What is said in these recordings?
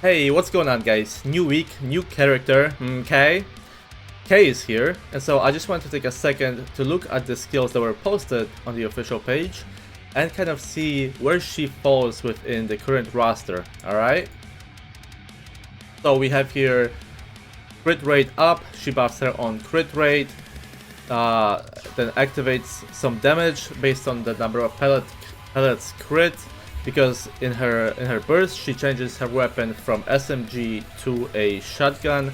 Hey, what's going on, guys? New week, new character, Kay. Kay is here, and so I just want to take a second to look at the skills that were posted on the official page and kind of see where she falls within the current roster, alright? So we have here crit rate up, she buffs her own crit rate, then activates some damage based on the number of pellets crit, because in her burst she changes her weapon from SMG to a shotgun,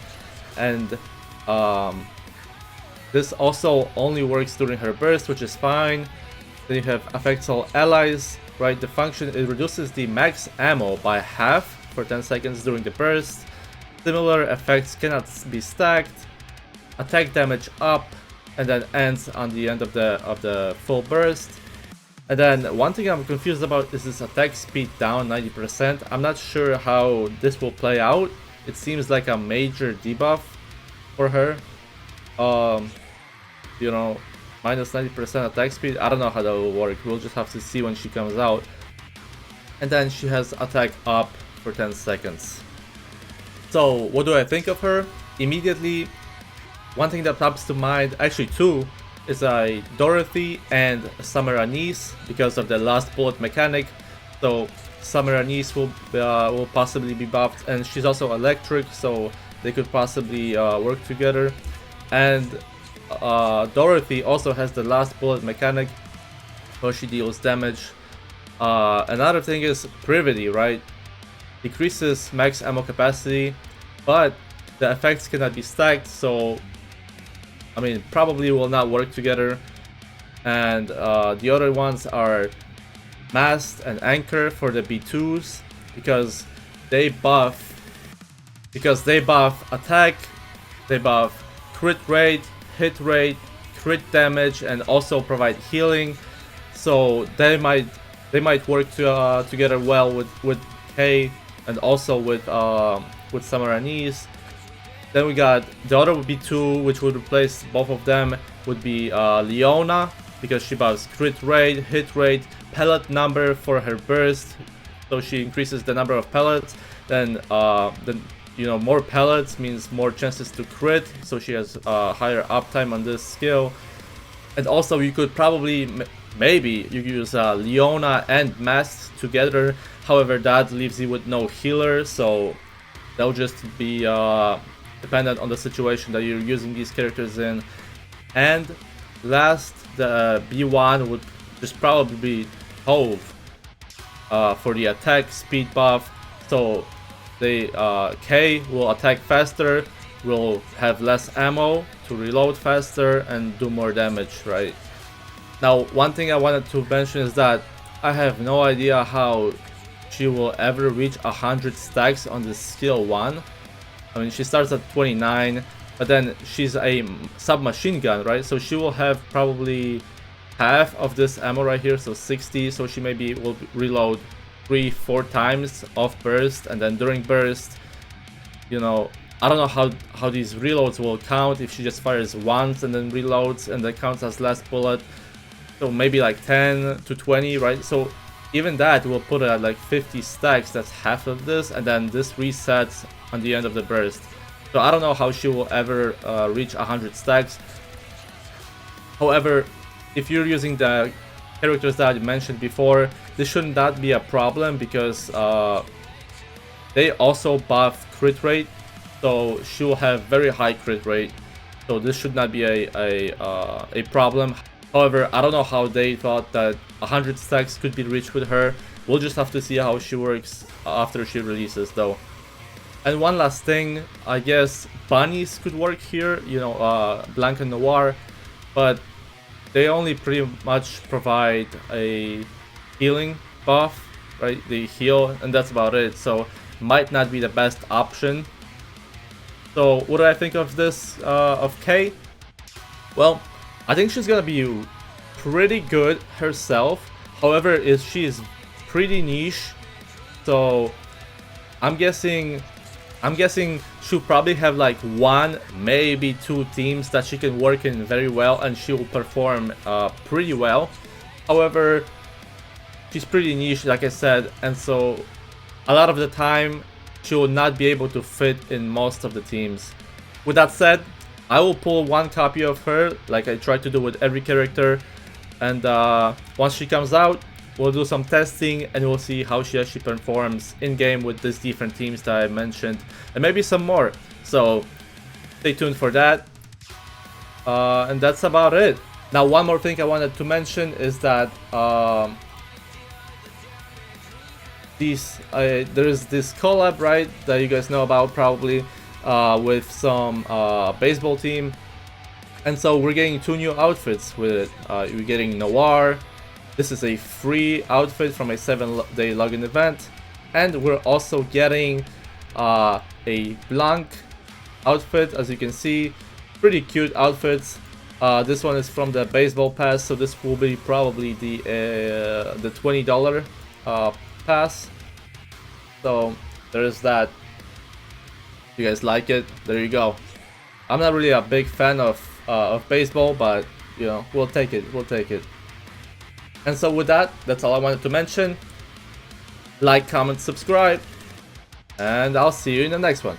and this also only works during her burst, which is fine. Then you have affects all allies, right? The function, it reduces the max ammo by half for 10 seconds during the burst. Similar effects cannot be stacked. Attack damage up, and then ends on the end of the full burst. And then one thing I'm confused about is this attack speed down 90%. I'm not sure how this will play out. It seems like a major debuff for her. You know, minus 90% attack speed. I don't know how that will work. We'll just have to see when she comes out. And then she has attack up for 10 seconds. So what do I think of her? Immediately, one thing that pops to mind, actually two, is a Dorothy and Summer Anise because of the last bullet mechanic. So Summer Anise will possibly be buffed, and she's also electric, so they could possibly work together. And Dorothy also has the last bullet mechanic, so she deals damage. Another thing is Privity, right? Decreases max ammo capacity, but the effects cannot be stacked, so I mean, probably will not work together. And the other ones are Mast and Anchor for the B2s because they buff attack, they buff crit rate, hit rate, crit damage, and also provide healing. So they might work together well with Kay and also with Summer Anise. Then we got the other would be two, which would replace both of them, would be Leona, because she buffs crit rate, hit rate, pellet number for her burst, so she increases the number of pellets. Then more pellets means more chances to crit, so she has higher uptime on this skill. And also you could probably maybe you use Leona and Mast together. However, that leaves you with no healer, so that'll just be dependent on the situation that you're using these characters in. And last, the B1 would just probably be Hove for the attack speed buff. So they K will attack faster, will have less ammo to reload faster and do more damage, right? Now, one thing I wanted to mention is that I have no idea how she will ever reach 100 stacks on this skill 1. I mean, she starts at 29, but then she's a submachine gun, right? So she will have probably half of this ammo right here, so 60. So she maybe will reload 3-4 times off burst, and then during burst, you know, I don't know how these reloads will count, if she just fires once and then reloads and that counts as last bullet. So maybe like 10 to 20, right? So even that will put it at like 50 stacks, that's half of this, and then this resets on the end of the burst. So I don't know how she will ever reach 100 stacks. However, if you're using the characters that I mentioned before, this should not be a problem because they also buff crit rate, so she will have very high crit rate. So this should not be a problem. However, I don't know how they thought that 100 stacks could be reached with her. We'll just have to see how she works after she releases, though. And one last thing, I guess bunnies could work here, you know, Blanc and Noir, but they only pretty much provide a healing buff, right? They heal, and that's about it, so might not be the best option. So what do I think of this, of Kay? Well, I think she's gonna be pretty good herself. However, she is pretty niche, so I'm guessing she'll probably have like 1, maybe 2 teams that she can work in very well, and she will perform pretty well. However, she's pretty niche, like I said, and so a lot of the time she will not be able to fit in most of the teams. With that said, I will pull one copy of her like I try to do with every character, and once she comes out, we'll do some testing and we'll see how she actually performs in game with these different teams that I mentioned, and maybe some more. So stay tuned for that. And that's about it. Now, one more thing I wanted to mention is that there is this collab, right, that you guys know about probably, with some baseball team, and so we're getting 2 new outfits with it. We're getting Noir. This is a free outfit from a 7-day login event, and we're also getting a Blanc outfit, as you can see. Pretty cute outfits. This one is from the baseball pass, so this will be probably the $20 pass. So there is that. If you guys like it, there you go. I'm not really a big fan of baseball, but you know, we'll take it. We'll take it. And so with that, that's all I wanted to mention. Like, comment, subscribe, and I'll see you in the next one.